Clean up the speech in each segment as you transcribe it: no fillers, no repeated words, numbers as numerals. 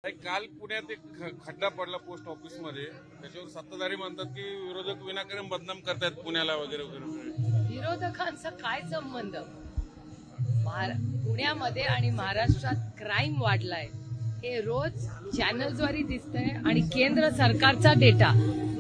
काल पुण्यात एक खड्डा पडला पोस्ट ऑफिस मध्ये, त्याच्यावर सत्ताधारी म्हणतात की विरोधक विनाकारण बदनाम करतात पुण्याला वगैरे वगैरे. विरोधकांचा काय संबंध? पुण्यामध्ये आणि महाराष्ट्रात क्राईम वाढलाय हे रोज चॅनल्सवरही दिसतंय आणि केंद्र सरकारचा डेटा,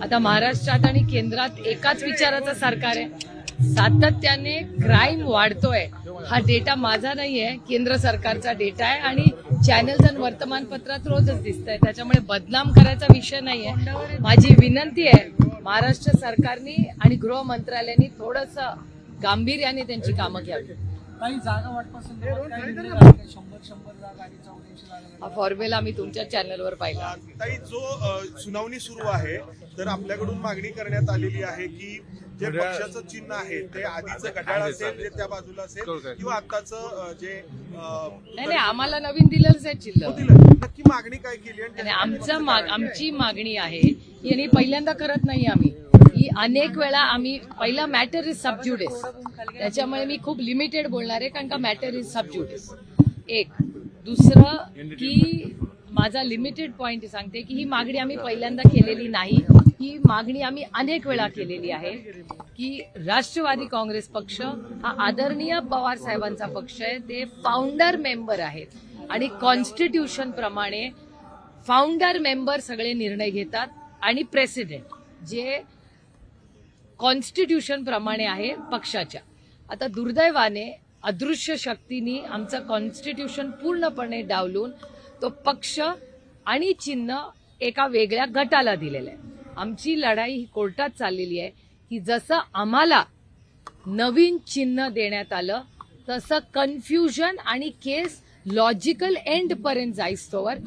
आता महाराष्ट्रात आणि केंद्रात एकाच विचाराचं सरकार आहे, सातत्याने क्राईम वाढतोय. हा डेटा माझा नाहीये, केंद्र सरकारचा डेटा आहे आणि चॅनल्स आणि वर्तमानपत्रात रोजच दिसतंय. त्याच्यामुळे बदनाम करायचा विषय नाहीये. माझी विनंती आहे महाराष्ट्र सरकारने आणि गृह मंत्रालयाने थोडंसं गांभीर्याने त्यांची कामं घ्यावी. काही जागा वाटपासून हा फॉर्म्युला मी तुमच्या चॅनलवर पाहिला. ताई, जो सुनावणी सुरू आहे तर आपल्याकडून मागणी करण्यात आलेली आहे की जे पक्षाचं चिन्ह आहे ते आधीचं घड्याळ असेल जे त्या बाजूला असेल किंवा आताचं जे नाही, आम्हाला नवीन दिलंच आहे चिन्ह. नक्की मागणी काय केली? आणि आमची मागणी आहे यांनी पहिल्यांदा करत नाही आम्ही, ही अनेक वेळा आम्ही पहिला मॅटर इज सबज्युडिस, त्याच्यामुळे मी खूप लिमिटेड बोलणार आहे कारण का मॅटर इज सबज्युडिस. एक दुसरं की माझा लिमिटेड पॉइंट सांगते की ही मागणी आम्ही पहिल्यांदा केलेली नाही, ही मागणी आम्ही अनेक वेळा केलेली आहे की राष्ट्रवादी काँग्रेस पक्ष हा आदरणीय पवार साहेबांचा पक्ष आहे, ते फाउंडर मेंबर आहेत आणि कॉन्स्टिट्यूशन प्रमाणे फाउंडर मेंबर सगळे निर्णय घेतात आणि प्रेसिडेंट जे कॉन्स्टिट्यूशन प्रमाणे आहे पक्षाच्या. आता दुर्दैवाने अदृश्य शक्तींनी आमचं कॉन्स्टिट्यूशन पूर्णपणे डावलून तो पक्ष आणि चिन्ह एका वेगळ्या गटाला दिलेलं आहे. आमची लढाई ही कोर्टात चाललेली आहे की जसं आम्हाला नवीन चिन्ह देण्यात आलं तसं कन्फ्युजन आणि केस लॉजिकल एंड पर्यंत जाईस्तोवर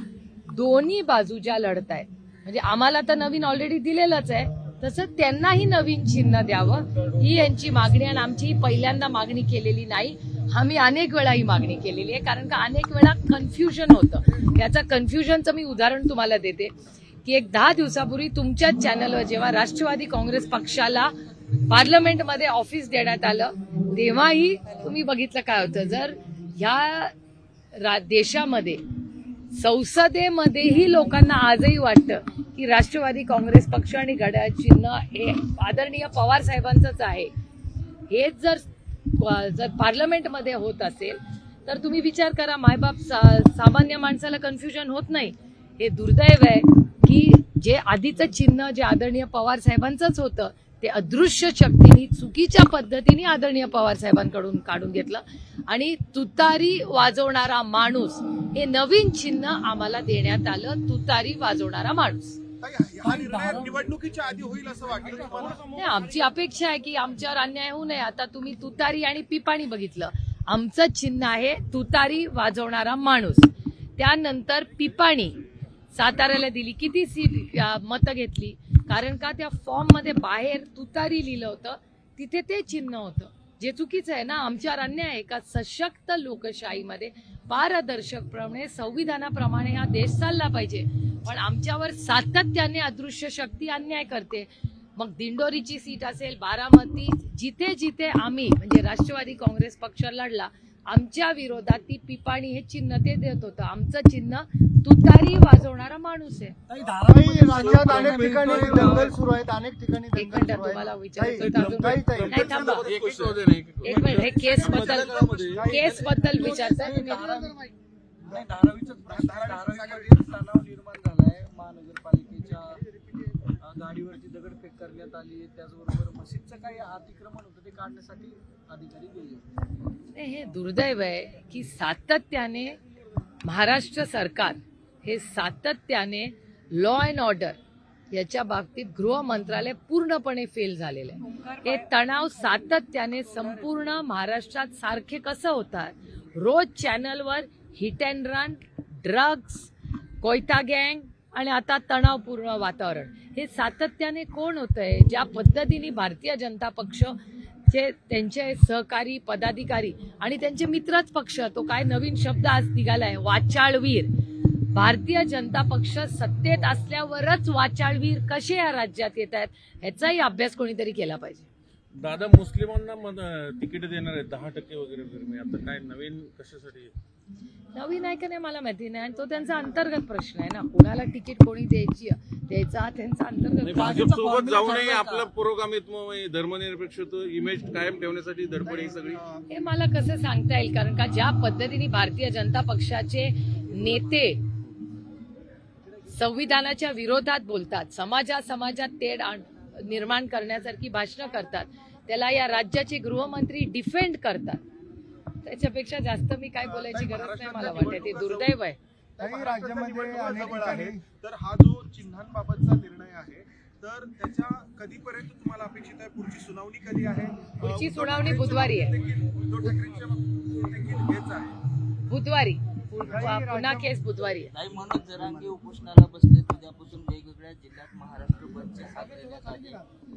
दोन्ही बाजू ज्या लढत आहेत, म्हणजे आम्हाला तर नवीन ऑलरेडी दिलेलंच आहे तसं त्यांनाही नवीन चिन्ह द्यावं ही यांची मागणी. आणि आमची ही पहिल्यांदा मागणी केलेली नाही, आम्ही अनेक वेळा ही मागणी केलेली आहे कारण का अनेक वेळा कन्फ्युजन होतं. याचा कन्फ्युजनचं मी उदाहरण तुम्हाला देते की एक 10 दिवसापूर्वी तुमच्याच चॅनलवर जेव्हा राष्ट्रवादी काँग्रेस पक्षाला पार्लमेंटमध्ये ऑफिस देण्यात आलं तेव्हाही तुम्ही बघितलं काय होतं. जर ह्या देशामध्ये संसदेमध्येही लोकांना आजही वाटतं की राष्ट्रवादी काँग्रेस पक्ष आणि घड्याळ चिन्ह हे आदरणीय पवार साहेबांचंच आहे, हेच जर पार्लमेंटमध्ये होत असेल तर तुम्ही विचार करा, मायबाप सामान्य माणसाला कन्फ्युजन होत नाही. हे दुर्दैव आहे की जे आधीचं चिन्ह जे आदरणीय पवार साहेबांचंच होतं ते अदृश्य शक्तींनी चुकीच्या पद्धतीने आदरणीय पवार साहेबांकडून काढून घेतलं आणि तुतारी वाजवणारा माणूस हे नवीन चिन्ह आम्हाला देण्यात आलं, तुतारी वाजवणारा माणूस. हा निर्णय निवडणुकीच्या आधी होईल असं वाटलं तुम्हाला? नाही, आमची अपेक्षा आहे की आमच्यावर अन्याय होऊ नये. आता तुम्ही तुतारी आणि पिपाणी बघितलं, आमचं चिन्ह आहे तुतारी वाजवणारा माणूस. त्यानंतर पिपाणी साताऱ्याला दिली, किती मतं घेतली कारण का त्या फॉर्म मध्ये बाहेर तुतारी लिहिलं होतं, तिथे ते चिन्ह होतं, जे चुकीचं आहे ना. आमच्यावर अन्याय आहे का? सशक्त लोकशाहीमध्ये पारदर्शकपणे संविधानाप्रमाणे हा देश चालला पाहिजे, पण आमच्यावर सातत्याने अदृश्य शक्ती अन्याय करते. मग दिंडोरीची सीट असेल, बारामती, जिथे जिथे आम्ही म्हणजे राष्ट्रवादी काँग्रेस पक्ष लढला आमच्या विरोधात ती पिपाणी हे चिन्ह ते देत होतं. आमचं चिन्ह तुतारी वाजवणारा माणूस आहे. राज्यात अनेक ठिकाणी दंगल सुरू आहेत, अनेक ठिकाणी एक मिनिट तुम्हाला विचारायचं नाही, थांबा एक मिनिट, हे केस बद्दल विचारताय. धारावीचा तणाव निर्माण झालाय, महानगरपालिकेच्या गाडीवरची दगडफेक करण्यात आली, त्याचबरोबर मशीदचं काही अतिक्रमण होतं ते काढण्यासाठी अधिकारी गेले. हे दुर्दैव आहे की सातत्याने महाराष्ट्र सरकार हे सातत्याने लॉ अँड ऑर्डर याच्या बाबतीत गृह मंत्रालय पूर्णपणे फेल झालेलं आहे. हे तणाव सातत्याने संपूर्ण महाराष्ट्रात सारखे कसं होतात, रोज चॅनलवर हिट अँड रन, ड्रग्ज, कोयता गँग आणि आता तणावपूर्ण वातावरण हे सातत्याने कोण होतंय? ज्या पद्धतीने भारतीय जनता पक्ष त्यांचे सहकारी पदाधिकारी आणि त्यांचे मित्रच पक्ष, तो काय नवीन शब्द आज निघालाय, वाचाळवीर. भारतीय जनता पक्ष सत्तेत असल्यावरच वाचाळवीर कसे या राज्यात येत आहेत ह्याचाही अभ्यास कोणीतरी केला पाहिजे. दादा मुस्लिमांना तिकीट देणार आहेत 10% वगैरे वगैरे. मी आता काय नवीन कशासाठी? नवीन आहे का नाही मला माहिती नाही, आणि तो त्यांचा अंतर्गत प्रश्न आहे ना, कुणाला तिकीट कोणी द्यायचा त्यांचा अंतर्गत. भाजप सोबत जाऊनही आपलं पुरोगामित्व धर्मनिरपेक्षता इमेज कायम ठेवण्यासाठी धडपड ही सगळी. हे मला कसं सांगता येईल, कारण का ज्या पद्धतीने भारतीय जनता पक्षाचे नेते संविधानाच्या विरोधात बोलतात, समाजात तेढ निर्माण करण्यासारखी भाषणं करतात, त्याला या राज्याचे गृहमंत्री डिफेंड करतात, त्याच्यापेक्षा जास्त मी काय बोलायची गरज नाही मला वाटते. ते दुर्दैव आहे. काही राज्यामध्ये अनेक जवळ आहे. ठिकाणी तर हा जो चिन्हांबाबतचा निर्णय आहे तर त्याच्या कधीपर्यंत तुम्हाला अपेक्षित आहे? पुढची सुनावणी कधी आहे? पुढची सुनावणी बुधवारी आहे. उद्धव ठाकरेंच्या बाबतीत देखील हेच आहे. बुधवारी पुन्हा केस बुधवारी आहे. नाही, मनोज जरांगे उपोषणाला बसले. उद्यापासून वेगवेगळ्या जिल्ह्यात महाराष्ट्र बंदचे हाक देण्यात आले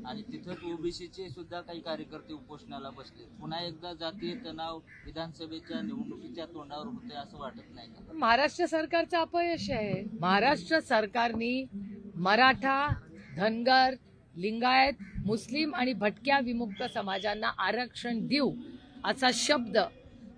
आणि तिथंच ओबीसीचे सुद्धा काही कार्यकर्ते उपोषणाला बसले. पुन्हा एकदा जातीय तणाव विधानसभेच्या निवडणुकीच्या तोंडावर होतोय असं वाटत नाही का? महाराष्ट्र सरकारचं अपयश आहे. महाराष्ट्र सरकारने मराठा, धनगर, लिंगायत, मुस्लिम आणि भटक्या विमुक्त समाजांना आरक्षण देऊ असा शब्द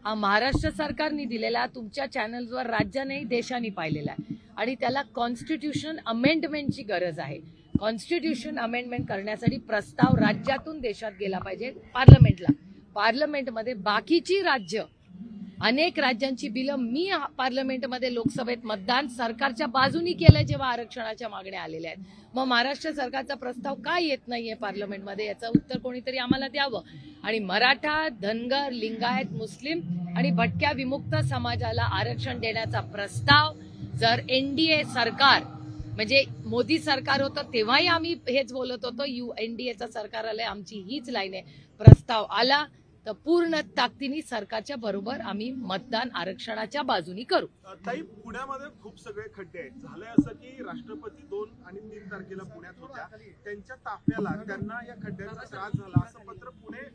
हा महाराष्ट्र सरकारने दिलेला, तुमच्या चॅनल्सवर राज्यानेही देशाने पाहिलेला आहे, आणि त्याला कॉन्स्टिट्यूशन अमेंडमेंटची गरज आहे. कॉन्स्टिट्यूशन अमेंडमेंट करण्यासाठी प्रस्ताव राज्यातून देशात गेला पाहिजे पार्लमेंटला. पार्लमेंटमध्ये बाकीची राज्य, अनेक राज्यांची बिलं मी पार्लमेंटमध्ये लोकसभेत मतदान सरकारच्या बाजूनी केलंय जेव्हा आरक्षणाच्या मागण्या आलेल्या आहेत. मग महाराष्ट्र सरकारचा प्रस्ताव काय येत नाहीये पार्लमेंटमध्ये, याचं उत्तर कोणीतरी आम्हाला द्यावं. आणि मराठा, धनगर, लिंगायत, मुस्लिम आणि भटक्या विमुक्त समाजाला आरक्षण देण्याचा प्रस्ताव जर एनडीए सरकार, म्हणजे मोदी सरकार होतं तेव्हाही आम्ही हेच बोलत होतो, एनडीएचं सरकार आलंय, आमची हीच लाईन आहे, प्रस्ताव आला तर पूर्ण ताकदीने सरकारच्या बरोबर आम्ही मतदान आरक्षणाच्या बाजूनी करू. ताई, पुण्यामध्ये खूप सगळे खड्डे आहेत. झालंय असं की राष्ट्रपती 2 आणि 3 तारखेला पुण्यात होत्या, त्यांच्या ताफ्याला त्यांना या खड्ड्यांचा त्रास झाला असं पत्र पुणे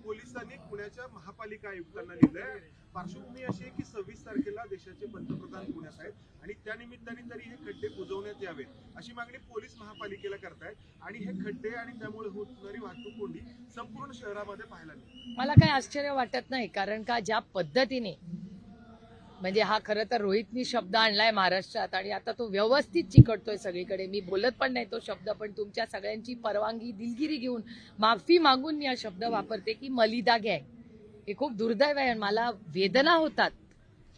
पोलिसांनी पुण्याच्या महापालिका आयुक्तांना लिहिलंय. पार्श्वभूमी अशी आहे की 26 तारखेला देशाचे पंतप्रधान पुण्यात आहेत आणि त्या निमित्ताने तरी हे खड्डे बुजवण्यात यावेत अशी मागणी पोलीस महापालिकेला करतायत. आणि हे खड्डे आणि त्यामुळे होणारी वाहतूक कोंडी संपूर्ण शहरामध्ये पाहायला मिळते. मला काही आश्चर्य वाटत नाही, कारण का ज्या पद्धतीने, म्हणजे हा खरं तर रोहितनी शब्द आणलाय महाराष्ट्रात आणि आता तो व्यवस्थित चिकटतोय सगळीकडे. मी बोलत पण नाही तो शब्द, पण तुमच्या सगळ्यांची परवानगी, दिलगिरी घेऊन, माफी मागून मी हा शब्द वापरते की मलिदा गँग. हे खूप दुर्दैव आहे. मला वेदना होतात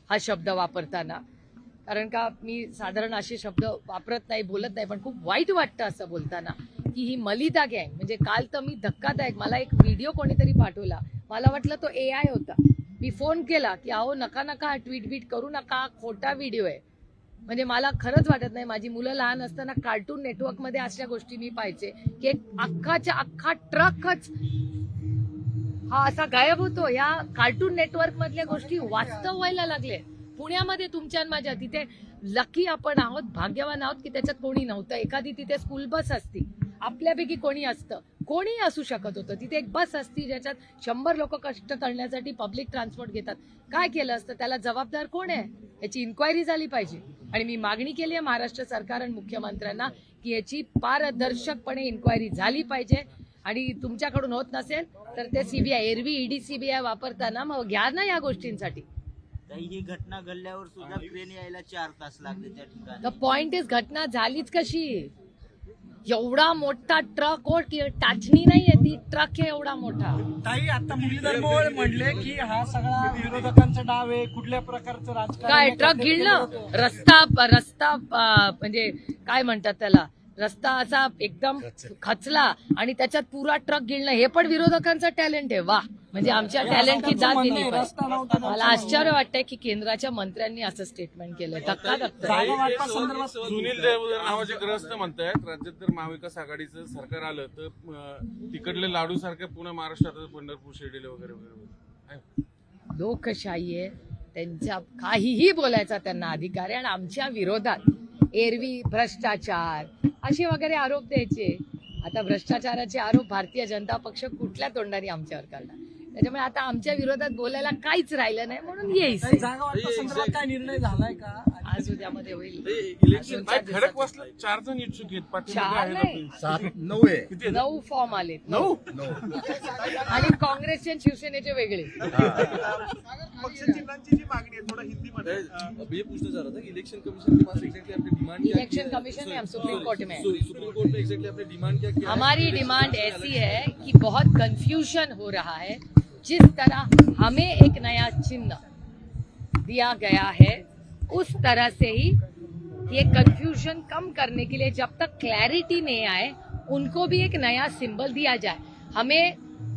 हा शब्द वापरताना, कारण का मी साधारण असे शब्द वापरत नाही, बोलत नाही, पण खूप वाईट वाटतं असं बोलताना की ही मलिदा गँग. म्हणजे काल तर मी धक्कादायक, मला एक व्हिडिओ कोणीतरी पाठवला, मला वाटलं तो AI होता. मी फोन केला की अहो नका ट्विट करू नका, खोटा व्हिडिओ आहे. म्हणजे मला खरंच वाटत नाही. माझी मुलं लहान असताना कार्टून नेटवर्कमध्ये अशा गोष्टी मी पाहायचे की एक अख्खा ट्रकच हा असा गायब होतो. या कार्टून नेटवर्क मधल्या गोष्टी वास्तव व्हायला लागले पुण्यामध्ये तुमच्या आणि माझ्या. तिथे लकी आपण आहोत, भाग्यवान आहोत की त्याच्यात कोणी नव्हतं. एखादी तिथे स्कूल बस असती, आपल्यापैकी कोणी असतं, कोणी असू शकत होतं. तिथे एक बस असती ज्याच्यात 100 लोक कष्ट करण्यासाठी पब्लिक ट्रान्सपोर्ट घेतात. काय केलं असतं, त्याला जबाबदार कोण आहे, याची इन्क्वायरी झाली पाहिजे. आणि मी मागणी केली आहे महाराष्ट्र सरकार आणि मुख्यमंत्र्यांना की याची पारदर्शकपणे इन्क्वायरी झाली पाहिजे. आणि तुमच्याकडून होत नसेल तर ते CBI, एरवी ED CBI वापरताना मग घ्या ना या गोष्टींसाठी. ही घटना घडल्यावर सुद्धा क्रेन यायला 4 तास लागले त्या ठिकाणी. द पॉइंट इज, घटना झालीच कशी? एवढा मोठा ट्रक हो, टाचणी नाहीये ती, ट्रक आहे एवढा मोठा. ताई, आता मुरलीधर मोहोळ म्हणले की हा सगळा विरोधकांचा डाव आहे, कुठल्या प्रकारचं राजकारण? काय ट्रक गिळणं, रस्ता म्हणजे काय म्हणतात त्याला, रस्ता असा एकदम खचला आणि त्याच्यात पुरा ट्रक गिळणं, हे पण विरोधकांचं टॅलेंट आहे. वा, म्हणजे आमच्या टॅलेंटची जात दिली पाहिजे. मला आश्चर्य वाटतंय की केंद्राच्या मंत्र्यांनी असं स्टेटमेंट केलंय. धक्काधक्क. सुनील देवधर नावाचे ग्रस्त म्हणतायत राज्यात जर महाविकास आघाडीचं सरकार आलं तर तिकडले लाडू सारखे पुणे महाराष्ट्रात पंढरपूर शिर्डीला वगैरे वगैरे. लोकशाही आहे, त्यांच्या काहीही बोलायचा त्यांना अधिकार आहे. आणि आमच्या विरोधात एरवी भ्रष्टाचार असे वगैरे आरोप द्यायचे. आता भ्रष्टाचाराचे आरोप भारतीय जनता पक्ष कुठल्या तोंडाने आमच्यावर करणार? त्याच्यामुळे आता आमच्या विरोधात बोलायला काहीच राहिलं नाही, म्हणून येईल. जागा वाटपा संदर्भात काय निर्णय झालाय का? आज उद्यामध्ये होईल. इलेक्शन खडकवासला 4 जण इच्छुक आहेत. पाठीमागे 4 आहेत नाही, आपले. 9 आहे. किती आहेत? 9 फॉर्म आले. 9. आणि काँग्रेसचे आणि शिवसेनेचे वेगळे. पक्षचिन्हांची जी मागणी आहे थोडं हिंदीमध्ये अब ये पूछना चाह रहा था कि इलेक्शन कमीशन के पास एग्जैक्टली आपने डिमांड क्या इलेक्शन कमीशन में हम सुप्रीम कोर्ट में हैं. सुप्रीम कोर्ट में एग्जैक्टली आपने डिमांड क्या किया है? हमारी डिमांड ऐसी है कि बहुत कंफ्यूजन हो रहा है. जिस तरह हमें एक नया चिन्ह दिया गया है उस तरह से ही ये कंफ्यूजन कम करने के लिए जब तक क्लैरिटी नहीं आए उनको भी एक नया सिंबल दिया जाए. हमें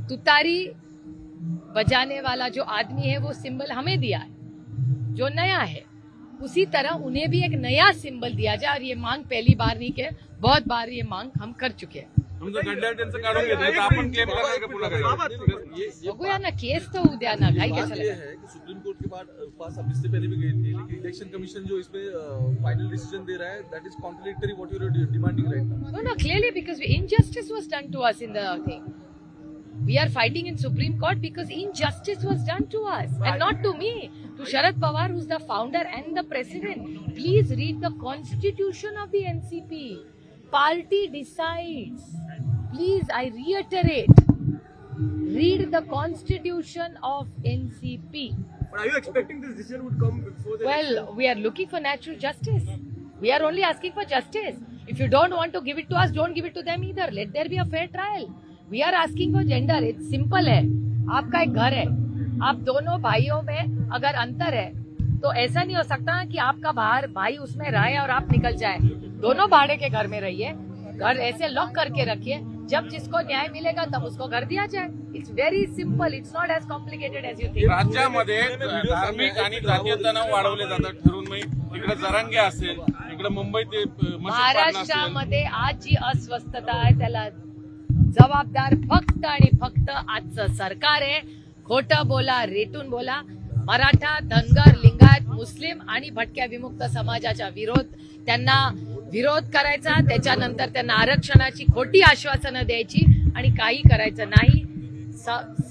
तुतारी बजाने वाला जो आदमी है वो सिंबल हमें दिया है जो नया है, उसी तरह उन्हें भी एक नया सिंबल दिया जाए. और ये मांग पहली बार नहीं के बहुत बार ये मांग हम कर चुके हैं. समजा गड्ड्या त्यांचं काढून घेतलं तर आपण क्लेम करणार का पुन्हा काय? बघूया ना, केस तो उद्या ना, घाई बात कशाला ये है कि सुप्रीम कोर्ट के पास अब इससे पहले भी गई थी, लेकिन इलेक्शन कमीशन जो इसमें फाइनल डिसीजन दे रहा है that is contradictory what you are demanding right now. No, clearly because injustice was done to us in the thing. We are fighting in Supreme Court because injustice was done to us and not to me, to Sharad Pawar, who's the founder and the president. Please read the constitution of the NCP. Party decides. Please, I reiterate, read the constitution of NCP. But are you expecting this decision would come before the Well, we are looking for natural justice. We are only asking for justice. If you don't want to give it to us, don't give it to them either. Let there be a fair trial. We are asking for gender. It's simple है. आपका एक घर है, आप दोनों भाइयों में अगर अंतर है तो ऐसा नहीं हो सकता कि आपका बाहर भाई उसमें रहे और आप निकल जाए. दोनों भाड़े के घर में रहिए, घर ऐसे लॉक करके रखिए, जब जिसको न्याय मिलेगा तब उसको घर दिया जाए. It's very simple. It's not as complicated as you think. राज्यामध्ये धार्मिक आणि जातीय तणाव वाढवले जातात ठरवून. इकडे जरांगे असेल, इकडे मुंबईत मशीद पाडणं असेल. महाराष्ट्रामध्ये आज जी अस्वस्थता आहे त्याला जबाबदार फक्त आणि फक्त आजचं सरकार आहे. खोटं बोला, रेटून बोला. मराठा, धनगर, लिंगायत, मुस्लिम आणि भटक्या विमुक्त समाजाचा त्यांना विरोध करायचा, त्याच्यानंतर त्यांना आरक्षणाची खोटी आश्वासनं द्यायची आणि काही करायचं नाही.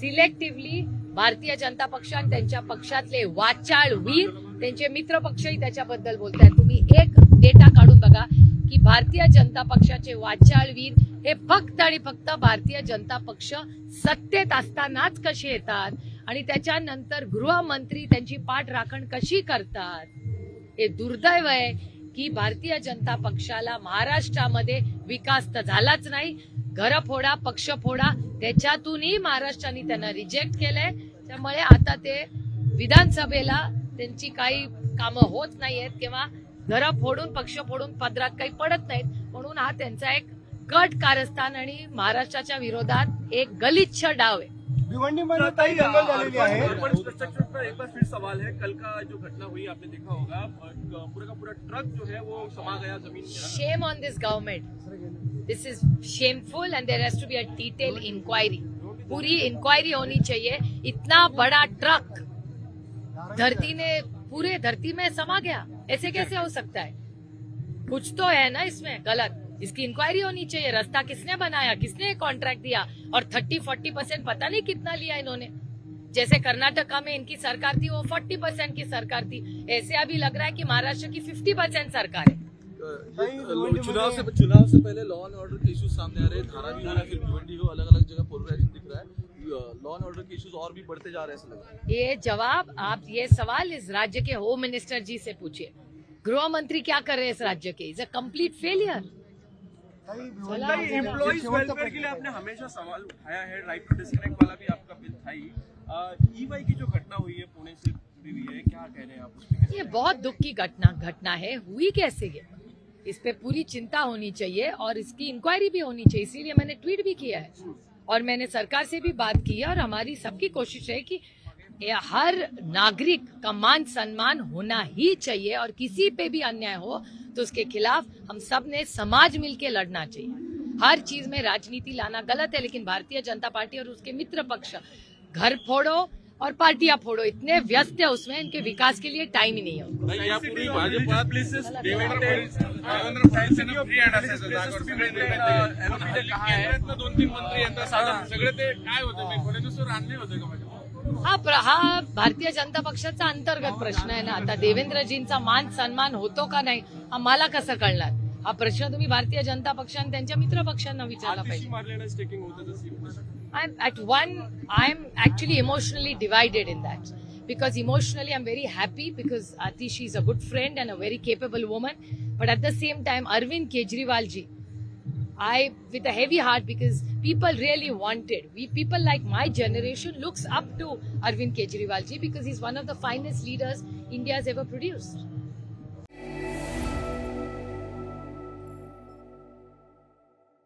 सिलेक्टिव्हली भारतीय जनता पक्ष आणि त्यांच्या पक्षातले वाचाळ वीर, त्यांचे मित्र पक्षही त्याच्याबद्दल बोलतायत. तुम्ही एक डेटा काढून बघा की भारतीय जनता पक्षाचे वाचाळ वीर हे फक्त आणि फक्त भारतीय जनता पक्ष सत्तेत असतानाच कसे येतात आणि त्याच्यानंतर गृहमंत्री त्यांची पाठराखण कशी करतात. हे दुर्दैव आहे की भारतीय जनता पक्षाला महाराष्ट्रामध्ये विकास तर झालाच नाही, घर फोडा, पक्ष फोडा, त्याच्यातूनही महाराष्ट्राने त्यांना रिजेक्ट केलंय. त्यामुळे आता ते विधानसभेला त्यांची काही कामं होत नाहीयेत किंवा घर फोडून, पक्ष फोडून पदरात काही पडत नाहीत. म्हणून हा त्यांचा एक कट कारस्थान आणि महाराष्ट्राच्या विरोधात एक गलिच्छ डाव आहे. भिवंडीमध्ये काही दंगल झालेली आहे. इंफ्रास्ट्रक्चर पर एक बार फिर सवाल है. कल का जो घटना हुई आपने देखा होगा, पूरा का पूरा ट्रक जो है वो समा गया जमीन के अंदर. Shame on this government. This is shameful and there has to be a detailed inquiry. पूरी इंक्वायरी होनी चाहिए. इतना बड़ा ट्रक पूरे धरती में समा गया, ऐसे कैसे हो सकता है? कुछ तो है ना इसमें गलत. इसकी इंक्वायरी होनी चाहिए. रास्ता किसने बनाया, किसने कॉन्ट्रैक्ट दिया और 30-40% पता नहीं कितना लिया इन्होंने. जैसे कर्नाटका में इनकी सरकार थी वो 40% की सरकार थी, ऐसे अभी लग रहा है कि महाराष्ट्र की 50% सरकार है. चुनाव से पहले लॉ एंड ऑर्डर के इश्यूज सामने आ रहे हैं. धारावी हो या फिर भिवंडी हो, अलग अलग जगह पोलराइजेशन दिख रहा है. लॉ एंड ऑर्डर के इश्यूज और भी बढ़ते जा रहे हैं ऐसा लग रहा है. ये जवाब आप ये सवाल इस राज्य के होम मिनिस्टर जी से पूछिए. गृह मंत्री क्या कर रहे हैं इस राज्य के? Is a complete failure. Employees welfare के लिए आपने हमेशा सवाल उठाया है. राइट टू डिस्कनेक्ट वाला भी आपका बिल था ही. ईवाई की जो घटना हुई है पुणे से जुड़ी हुई है, क्या कह रहे हैं आप उस पर? ये बहुत दुख की घटना है. हुई कैसे ये? इस पे पूरी चिंता होनी चाहिए और इसकी इंक्वायरी भी होनी चाहिए. इसीलिए मैंने ट्वीट भी किया है और मैंने सरकार से भी बात की है. और हमारी सबकी कोशिश है कि हर नागरिक का मान सम्मान होना ही चाहिए और किसी पे भी अन्याय हो तो उसके खिलाफ हम सब ने समाज मिलके लड़ना चाहिए. हर चीज में राजनीति लाना गलत है, लेकिन भारतीय जनता पार्टी और उसके मित्र पक्ष घर फोड़ो और पार्टियां फोड़ो इतने व्यस्त है उसमें, इनके विकास के लिए टाइम ही नहीं है उनको. यापूर्वी भाजपात देवेंद्र फडणवीसांना फ्री हँड असायचं जागेवर सगळे 2-3 मंत्री यांचा साधा सगळे ते काय होतं, फडणवीसवर अन्याय होतं का? हा भारतीय जनता पक्षाचा अंतर्गत प्रश्न आहे ना. आता देवेंद्रजींचा मान सन्मान होतो का नाही हा मला कसं कळणार? हा प्रश्न तुम्ही भारतीय जनता पक्ष आणि त्यांच्या मित्र पक्षांना विचारला पाहिजे. I'm actually emotionally divided in that, because emotionally I'm very happy because Atishi is a good friend and a very capable woman, but at the same time Arvind Kejriwal ji, I with a heavy heart, because people really wanted, people like my generation looks up to Arvind Kejriwal ji because he's one of the finest leaders India has ever produced.